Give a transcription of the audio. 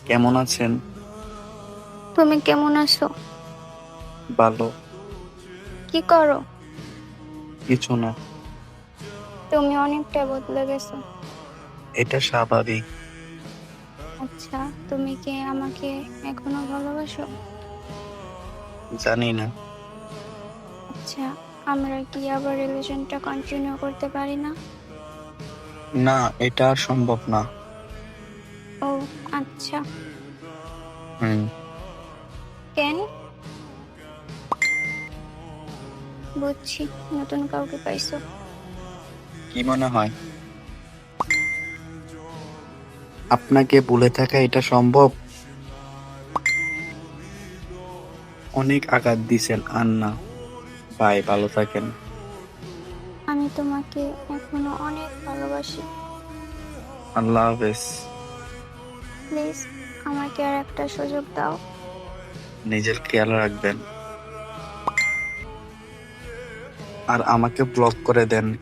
কেমন আছেন? তুমি কেমন আছো? ভালো। কি করো? কিছু না। তুমি অনেকটা বদলে গেছো। এটা স্বাভাবিক। আচ্ছা, তুমি কি আমাকে এখনো ভালোবাসো? জানি না। আচ্ছা, আমরা কি আবার রিলেশনটা কন্টিনিউ করতে পারি না? না, এটা আর সম্ভব না। ও আচ্ছা। হুম। কেন? বুঝছি, নতুন কাউকে পাইছো। কি মনে হয়? আপনাকে ভুলে থাকা এটা সম্ভব? অনেক আঘাত দিছেন, আর না। বাই, ভালো থাকেন। আমি তোমাকে এখনো অনেক ভালোবাসি। আল্লাহ হাফেজ। প্লিজ, আমাকে আর একটা সুযোগ দাও। নিজের খেয়াল রাখবেন। আর আমাকে ব্লক করে দেন।